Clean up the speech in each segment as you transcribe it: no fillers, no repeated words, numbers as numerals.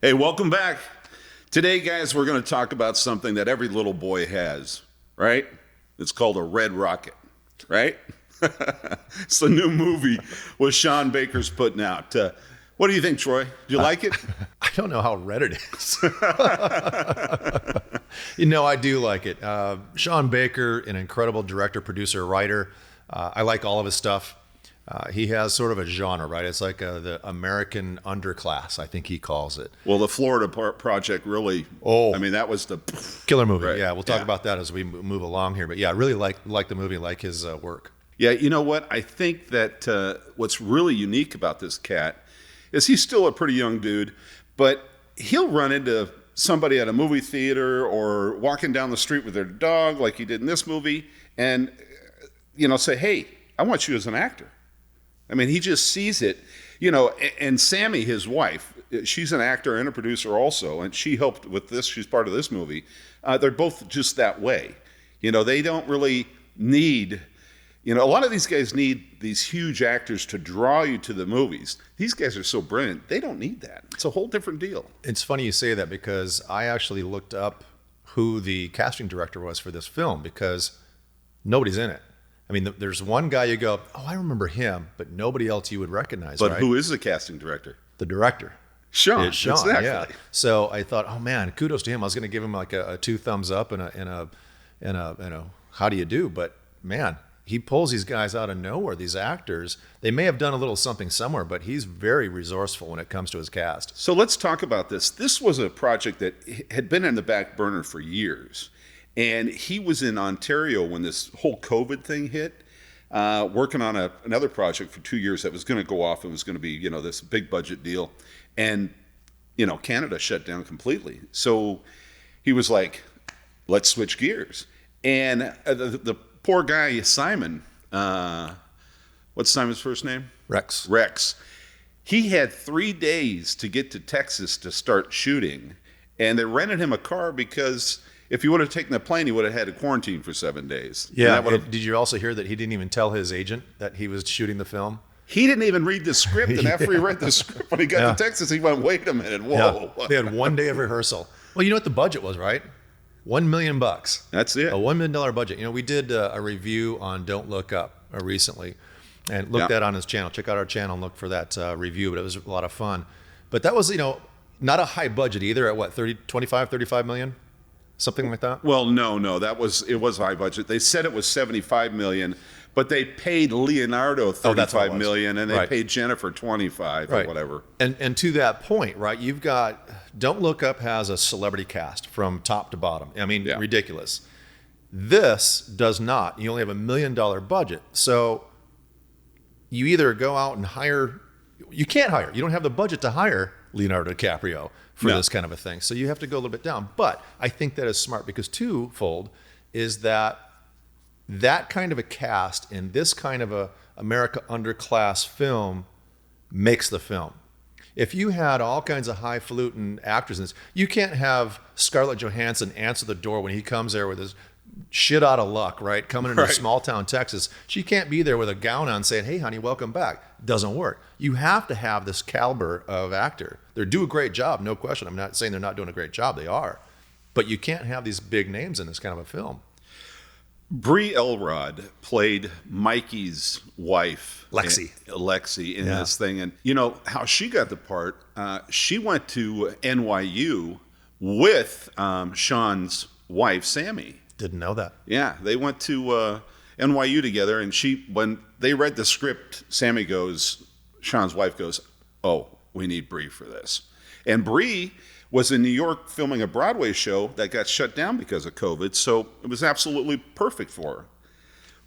Hey, welcome back. Today, guys, we're going to talk about something that every little boy has, right? It's called a red rocket, right? It's the new movie with Sean Baker's putting out. What do you think, Troy? Do you like it? I don't know how red it is. I do like it. Sean Baker, an incredible director, producer, writer. I like all of his stuff. He has sort of a genre, right? It's like the American underclass, I think he calls it. Well, the Florida Project really, that was the killer movie. Right. Yeah, we'll talk about that as we move along here. But yeah, I really like the movie, like his work. Yeah, you know what? I think that what's really unique about this cat is he's still a pretty young dude, but he'll run into somebody at a movie theater or walking down the street with their dog like he did in this movie and, say, hey, I want you as an actor. I mean, he just sees it, and Sammy, his wife, she's an actor and a producer also, and she helped with this. She's part of this movie. They're both just that way. They don't really need, a lot of these guys need these huge actors to draw you to the movies. These guys are so brilliant. They don't need that. It's a whole different deal. It's funny you say that because I actually looked up who the casting director was for this film because nobody's in it. I mean, there's one guy you go, oh, I remember him, but nobody else you would recognize. But right? Who is the casting director? The director. Sean. It's Sean, exactly. Yeah. So I thought, oh man, kudos to him. I was going to give him like a 2 thumbs up and a how do you do? But man, he pulls these guys out of nowhere. These actors, they may have done a little something somewhere, but he's very resourceful when it comes to his cast. So let's talk about this. This was a project that had been in the back burner for years. And he was in Ontario when this whole COVID thing hit, working on another project for 2 years that was going to go off and was going to be, this big budget deal. And, Canada shut down completely. So he was like, let's switch gears. And the poor guy, Simon, what's Simon's first name? Rex. He had 3 days to get to Texas to start shooting. And they rented him a car because if he would have taken the plane, he would have had to quarantine for 7 days. Yeah. Did you also hear that he didn't even tell his agent that he was shooting the film? He didn't even read the script. And after he read the script, when he got to Texas, he went, wait a minute, whoa. Yeah. They had 1 day of rehearsal. Well, you know what the budget was, right? $1 million. That's it. A $1 million budget. We did a review on Don't Look Up recently and looked at on his channel. Check out our channel and look for that review, but it was a lot of fun. But that was, not a high budget either at what, 35 million? Something like that? Well, no, it was high budget. They said it was 75 million, but they paid Leonardo 35 million and they paid Jennifer 25 or whatever. And to that point, right, you've got Don't Look Up has a celebrity cast from top to bottom. I mean, ridiculous. This does not. You only have $1 million budget. So you either go out and you can't hire. You don't have the budget to hire Leonardo DiCaprio for this kind of a thing. So you have to go a little bit down. But I think that is smart because twofold is that kind of a cast in this kind of a America underclass film makes the film. If you had all kinds of highfalutin actors in this, you can't have Scarlett Johansson answer the door when he comes there with his shit out of luck, right? Coming into small town Texas. She can't be there with a gown on saying, hey, honey, welcome back. Doesn't work. You have to have this caliber of actor. They do a great job, no question. I'm not saying they're not doing a great job. They are. But you can't have these big names in this kind of a film. Brie Elrod played Mikey's wife, Lexi, in this thing. And how she got the part, she went to NYU with Sean's wife, Sammy. Didn't know that. Yeah, they went to NYU together, and when they read the script, Sean's wife goes, oh, we need Brie for this. And Brie was in New York filming a Broadway show that got shut down because of COVID, so it was absolutely perfect for her.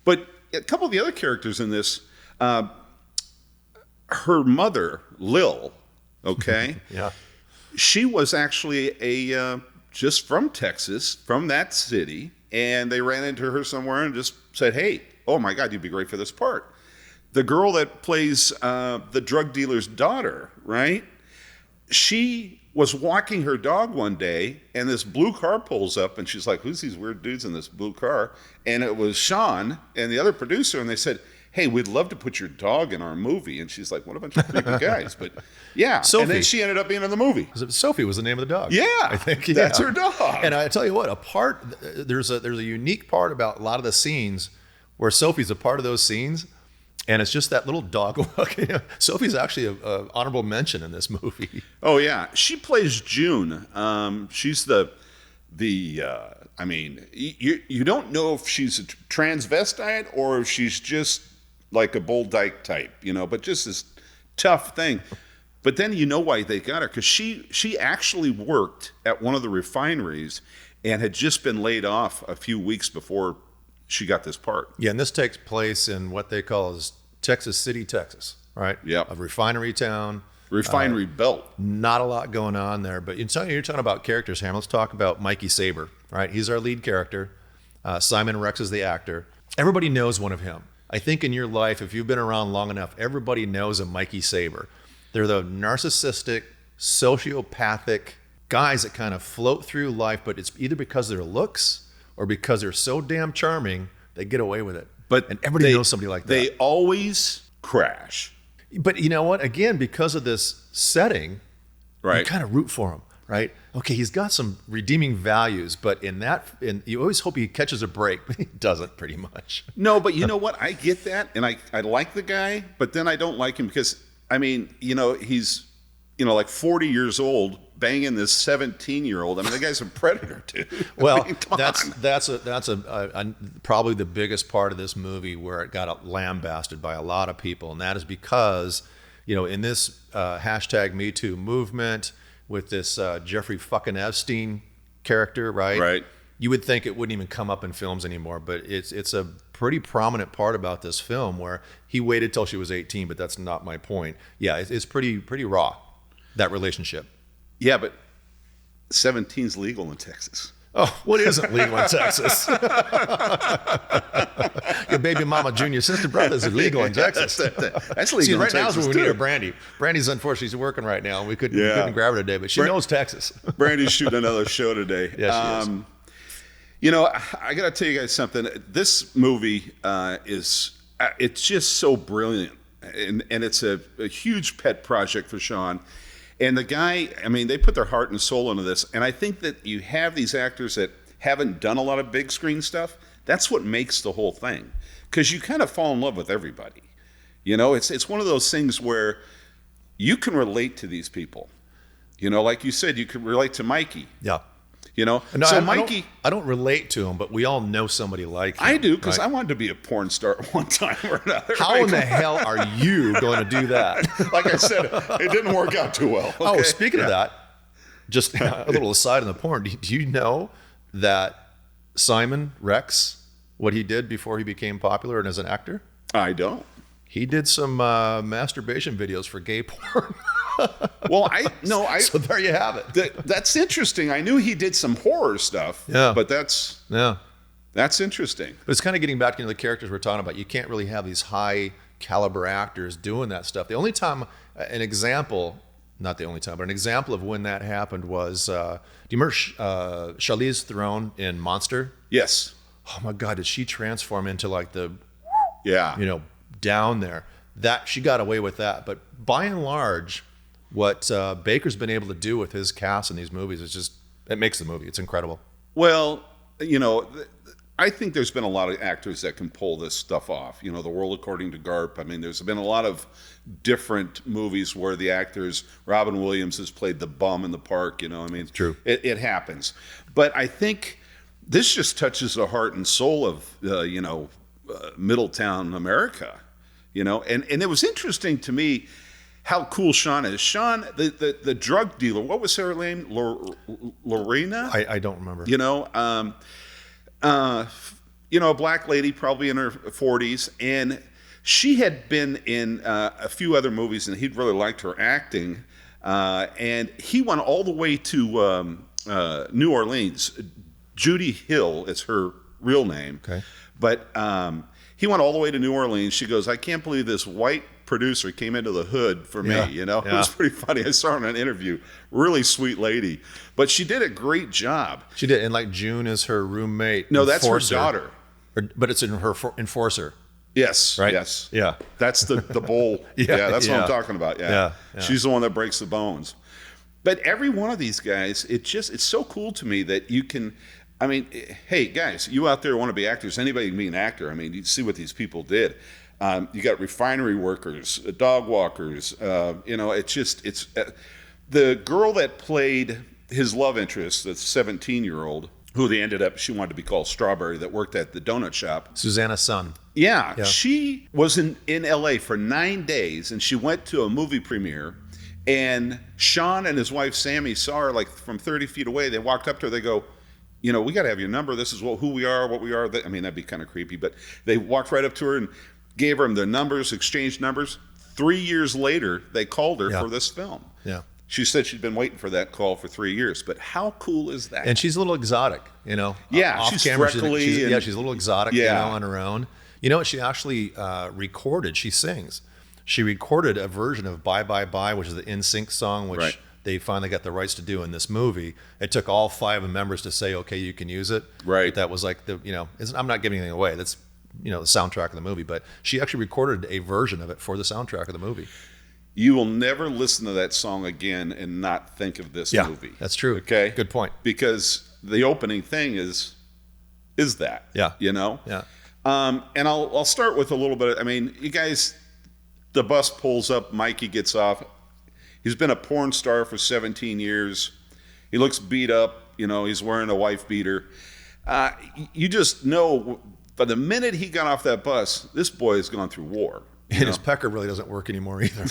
But a couple of the other characters in this, her mother, Lil, okay? Yeah. She was actually just from Texas, from that city, and they ran into her somewhere and just said, hey, oh my God, you'd be great for this part. The girl that plays the drug dealer's daughter, right? She was walking her dog one day, and this blue car pulls up, and she's like, who's these weird dudes in this blue car? And it was Sean and the other producer, and they said, hey, we'd love to put your dog in our movie. And she's like, what a bunch of creepy guys. But yeah. Sophie. And then she ended up being in the movie. Sophie was the name of the dog. Yeah. I think that's her dog. And I tell you what, there's a unique part about a lot of the scenes where Sophie's a part of those scenes. And it's just that little dog walk. Sophie's actually an honorable mention in this movie. Oh yeah, she plays June. She's I mean, you don't know if she's a transvestite or if she's just like a Bull Dyke type, but just this tough thing. But then you know why they got her, because she actually worked at one of the refineries and had just been laid off a few weeks before she got this part. Yeah, and this takes place in what they call as Texas City, Texas, right? Yeah. A refinery town. Refinery belt. Not a lot going on there. But you're talking about characters, Ham. Let's talk about Mikey Saber, right? He's our lead character. Simon Rex is the actor. Everybody knows one of him. I think in your life, if you've been around long enough, everybody knows a Mikey Saber. They're the narcissistic, sociopathic guys that kind of float through life, but it's either because of their looks or because they're so damn charming, they get away with it. And everybody knows somebody like that. They always crash. But you know what? Again, because of this setting, right, you kind of root for him, right? Okay, he's got some redeeming values, but you always hope he catches a break, but he doesn't pretty much. No, but you know what? I get that, and I like the guy, but then I don't like him because, I mean, he's, like 40 years old, banging this 17-year-old. I mean, the guy's a predator, dude. Well, I mean, that's probably the biggest part of this movie where it got lambasted by a lot of people, and that is because, in this hashtag Me Too movement with this Jeffrey fucking Epstein character, right? Right. You would think it wouldn't even come up in films anymore, but it's a pretty prominent part about this film where he waited till she was 18, but that's not my point. Yeah, it's pretty raw, that relationship. Yeah, but 17's legal in Texas. Oh, what isn't legal in Texas? Your baby mama, junior sister, brothers are legal in Texas. That's legal. See, right in now Texas is when we too. need a Brandy. Brandy's unfortunately she's working right now. We couldn't grab her today, but she knows Texas. Brandy's shooting another show today. Yes, she is. I got to tell you guys something. This movie it's just so brilliant, and it's a huge pet project for Sean. And the guy, I mean, they put their heart and soul into this. And I think that you have these actors that haven't done a lot of big screen stuff. That's what makes the whole thing. Because you kind of fall in love with everybody. It's one of those things where you can relate to these people. Like you said, you can relate to Mikey. Yeah. No, so Mikey, I don't relate to him, but we all know somebody like him. I do, because right? I wanted to be a porn star at one time or another. How in the hell are you going to do that? Like I said, it didn't work out too well. Okay? Oh, speaking of that, just a little aside on the porn. Do you know that Simon Rex, what he did before he became popular and as an actor? I don't. He did some masturbation videos for gay porn. Well, So there you have it. That's interesting. I knew he did some horror stuff. Yeah. But that's interesting. But it's kind of getting back to the characters we're talking about. You can't really have these high caliber actors doing that stuff. The only time, not the only time, but an example of when that happened was, do you remember Charlize Theron in Monster? Yes. Oh my God, did she transform into like the, down there? That she got away with that. But by and large, what Baker's been able to do with his cast in these movies is it makes the movie. It's incredible. Well, I think there's been a lot of actors that can pull this stuff off. The World According to Garp. I mean, there's been a lot of different movies where the actors, Robin Williams has played the bum in the park. I mean, it's true. It happens. But I think this just touches the heart and soul of, Middletown America. And it was interesting to me how cool Sean is. Sean, the drug dealer, what was her name? Lorena? I don't remember. A black lady, probably in her 40s, and she had been in a few other movies, and he'd really liked her acting. And he went all the way to New Orleans. Judy Hill is her real name. Okay. But he went all the way to New Orleans. She goes, I can't believe this white producer came into the hood for me. It was pretty funny. I saw her in an interview. Really sweet lady. But she did a great job. She did. And like June is her roommate. No, that's her enforcer. daughter. But it's in her enforcer. Yes. Right? Yes. Yeah. That's the bowl. Yeah, That's what yeah. I'm talking about. Yeah, yeah. She's the one that breaks the bones. But every one of these guys, it's so cool to me that you can, I mean, hey guys, you out there want to be actors, anybody can be an actor. I mean, you see what these people did. You got refinery workers, dog walkers, it's the girl that played his love interest, the 17-year-old, who she wanted to be called Strawberry, that worked at the donut shop. Susanna Sun. Yeah. She was in LA for 9 days, and she went to a movie premiere, and Sean and his wife Sammy saw her like from 30 feet away. They walked up to her, they go, we got to have your number. This is who we are, what we are. I mean, that'd be kind of creepy, but they walked right up to her and gave her their numbers, exchanged numbers. 3 years later, they called her for this film. Yeah. She said she'd been waiting for that call for 3 years, but how cool is that? And she's a little exotic, Yeah, off she's camera, freckly. she's a little exotic, on her own. You know what? She actually recorded. She sings. She recorded a version of "Bye Bye Bye," which is the NSYNC song, which they finally got the rights to do in this movie. It took all 5 members to say, "Okay, you can use it." Right. But that was like I'm not giving anything away. That's the soundtrack of the movie. But she actually recorded a version of it for the soundtrack of the movie. You will never listen to that song again and not think of this movie. That's true. Okay, good point. Because the opening thing is that. Yeah. Yeah. And I'll start with a little bit. I mean, you guys, the bus pulls up. Mikey gets off. He's been a porn star for 17 years. He looks beat up. He's wearing a wife beater. You just know, but the minute he got off that bus, this boy has gone through war. And his pecker really doesn't work anymore either.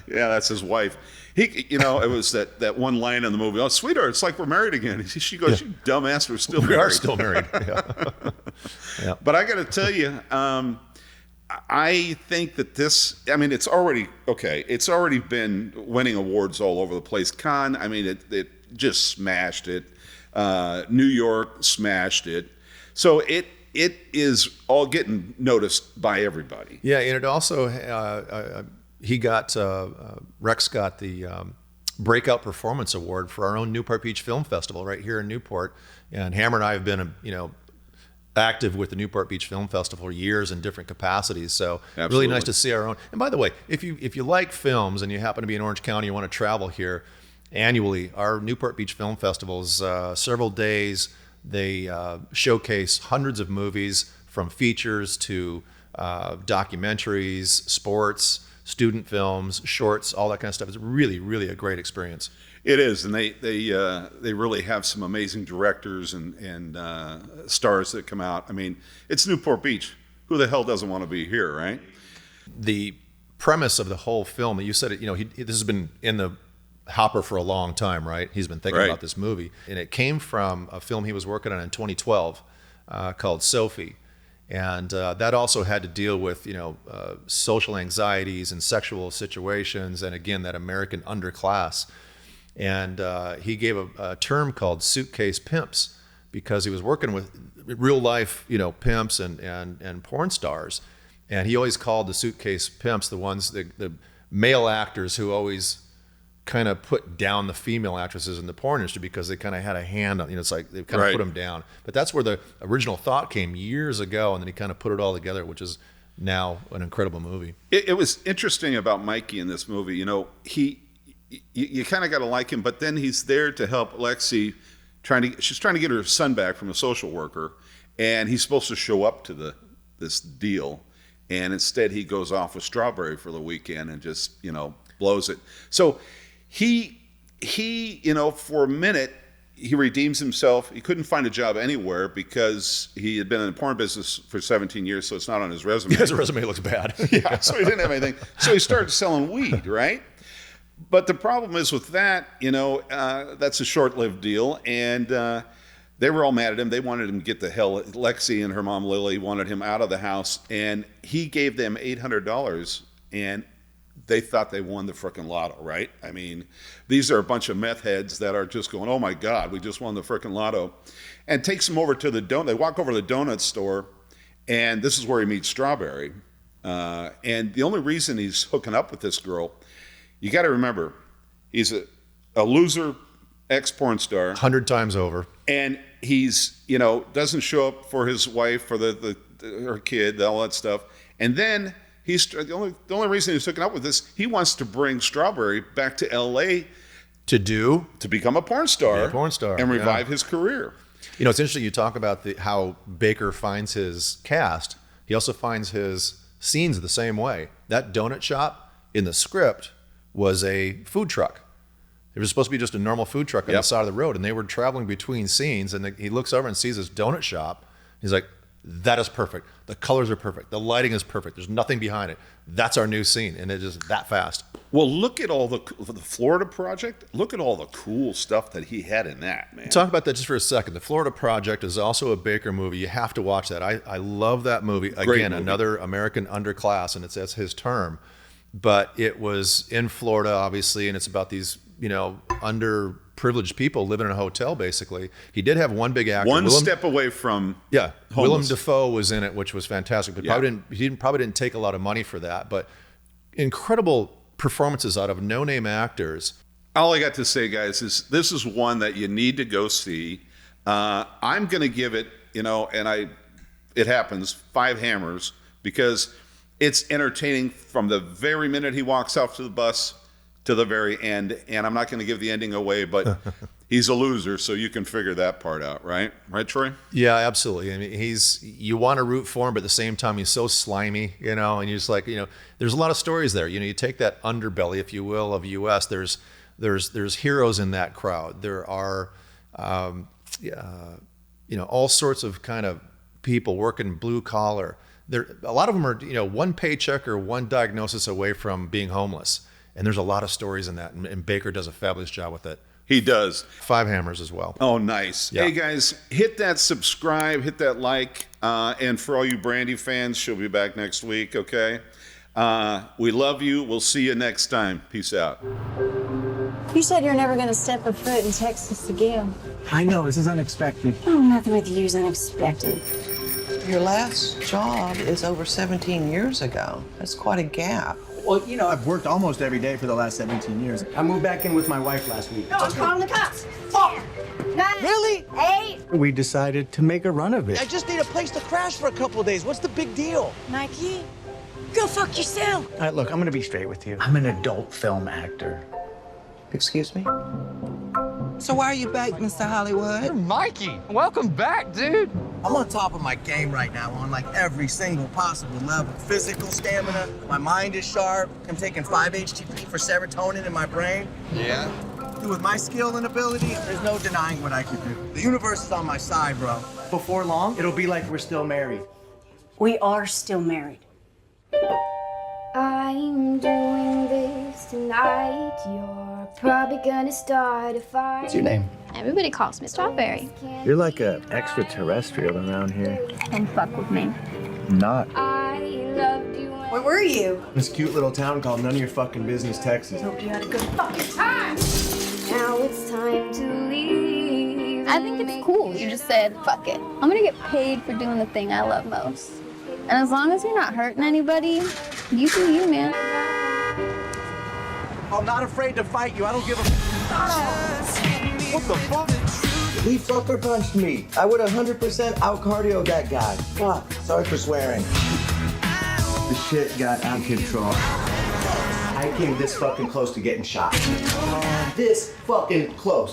Yeah, that's his wife. It was that one line in the movie. "Oh, sweetheart, it's like we're married again." She goes, "You dumbass, we're still married." We are still married. Yeah. But I got to tell you, I think that it's already okay. It's already been winning awards all over the place. Cannes, it just smashed it. New York smashed it. So it is all getting noticed by everybody. Yeah, and it also Rex got the Breakout Performance Award for our own Newport Beach Film Festival right here in Newport. And Hammer and I have been active with the Newport Beach Film Festival for years in different capacities. So Absolutely. Really nice to see our own. And by the way, if you like films and you happen to be in Orange County, you want to travel here annually, our Newport Beach Film Festival is several days. They showcase hundreds of movies, from features to documentaries, sports, student films, shorts, all that kind of stuff. It's really, really a great experience. It is, and they really have some amazing directors and stars that come out. I mean, it's Newport Beach. Who the hell doesn't want to be here, right? The premise of the whole film, you said it. This has been in the hopper for a long time, right? He's been thinking about this movie, and it came from a film he was working on in 2012 called Sophie, and that also had to deal with social anxieties and sexual situations, and again that American underclass. And he gave a term called suitcase pimps because he was working with real life pimps and porn stars, and he always called the suitcase pimps the ones the male actors who always kind of put down the female actresses in the porn industry because they kind of had a hand on, it's like they kind of put them down. But that's where the original thought came years ago, and then he kind of put it all together, which is now an incredible movie. It was interesting about Mikey in this movie. You kind of got to like him, but then he's there to help Lexi. She's trying to get her son back from a social worker, and he's supposed to show up to this deal, and instead he goes off with Strawberry for the weekend and just blows it. So he for a minute he redeems himself. He couldn't find a job anywhere because he had been in the porn business for 17 years, so it's not on his resume. Yeah, his resume looks bad. Yeah, so he didn't have anything. So he started selling weed, right? But the problem is with that, that's a short-lived deal, and they were all mad at him. They wanted him to get the hell. Lexi and her mom Lily wanted him out of the house, and he gave them $800, and they thought they won the frickin' lotto, right? I mean, these are a bunch of meth heads that are just going, "Oh my God, we just won the frickin' lotto," and takes them over to They walk over to the donut store, and this is where he meets Strawberry. And the only reason he's hooking up with this girl, you got to remember, he's a loser ex-porn star. 100 times over. And he's, doesn't show up for his wife for the her kid, all that stuff. And then the only reason he's hooking up with this, he wants to bring Strawberry back to L.A. to become a porn star, and revive his career. You know, it's interesting you talk about how Baker finds his cast. He also finds his scenes the same way. That donut shop in the script was a food truck. It was supposed to be just a normal food truck on the side of the road, and they were traveling between scenes, and he looks over and sees this donut shop. He's like, that is perfect. The colors are perfect. The lighting is perfect. There's nothing behind it. That's our new scene, and it is that fast. Well, look at all the Florida Project. Look at all the cool stuff that he had in that, man. Talk about that just for a second. The Florida Project is also a Baker movie. You have to watch that. I love that movie. Again, movie. Another American underclass, and that's his term. But it was in Florida, obviously, and it's about these, underprivileged people living in a hotel, basically. He did have one big actor. One step away from homeless. Willem Dafoe was in it, which was fantastic. But he probably didn't take a lot of money for that. But incredible performances out of no-name actors. All I got to say, guys, is this is one that you need to go see. I'm going to give it, it happens, 5 hammers, because it's entertaining from the very minute he walks off to the bus to the very end. And I'm not going to give the ending away, but he's a loser, so you can figure that part out, right? Right, Troy? Yeah, absolutely. I mean, you want to root for him, but at the same time, he's so slimy, and you're just like, there's a lot of stories there. You take that underbelly, if you will, of U.S. There's heroes in that crowd. There are, all sorts of kind of people working blue collar. A lot of them are, one paycheck or one diagnosis away from being homeless. And there's a lot of stories in that, and Baker does a fabulous job with it. He does. 5 hammers as well. Oh, nice. Yeah. Hey, guys, hit that subscribe, hit that like, and for all you Brandy fans, she'll be back next week, okay? We love you. We'll see you next time. Peace out. You said you're never going to step a foot in Texas again. I know, this is unexpected. Oh, nothing with you is unexpected. Your last job is over 17 years ago. That's quite a gap. Well, I've worked almost every day for the last 17 years. I moved back in with my wife last week. No, I'm calling the cops. 4, 9, Really? 8. We decided to make a run of it. I just need a place to crash for a couple of days. What's the big deal? Mikey, go fuck yourself. All right, look, I'm gonna be straight with you. I'm an adult film actor. Excuse me? So why are you back, Mr. Hollywood? Mikey, welcome back, dude. I'm on top of my game right now on every single possible level. Physical stamina, my mind is sharp. I'm taking 5-HTP for serotonin in my brain. Yeah? Dude, with my skill and ability, there's no denying what I can do. The universe is on my side, bro. Before long, it'll be like we're still married. We are still married. I'm doing this tonight. You're probably gonna start a fight. What's your name? Everybody calls me Strawberry. You're like an extraterrestrial around here. Don't fuck with me. Not. I loved you. Where were you? This cute little town called None of Your Fucking Business, Texas. Hope you had a good fucking time. Now it's time to leave. I think it's cool. You just said, fuck it. I'm gonna get paid for doing the thing I love most. And as long as you're not hurting anybody, you do you, man. I'm not afraid to fight you. I don't give a What the fuck? He fucker punched me. I would 100% out-cardio that guy. Fuck. Sorry for swearing. The shit got out of control. I came this fucking close to getting shot. This fucking close.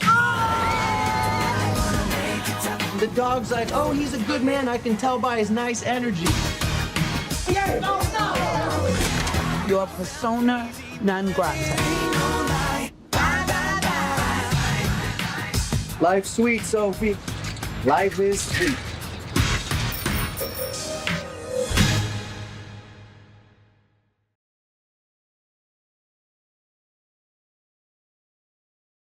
The dog's like, oh, he's a good man. I can tell by his nice energy. Your persona non grata. Life's sweet, Sophie. Life is sweet.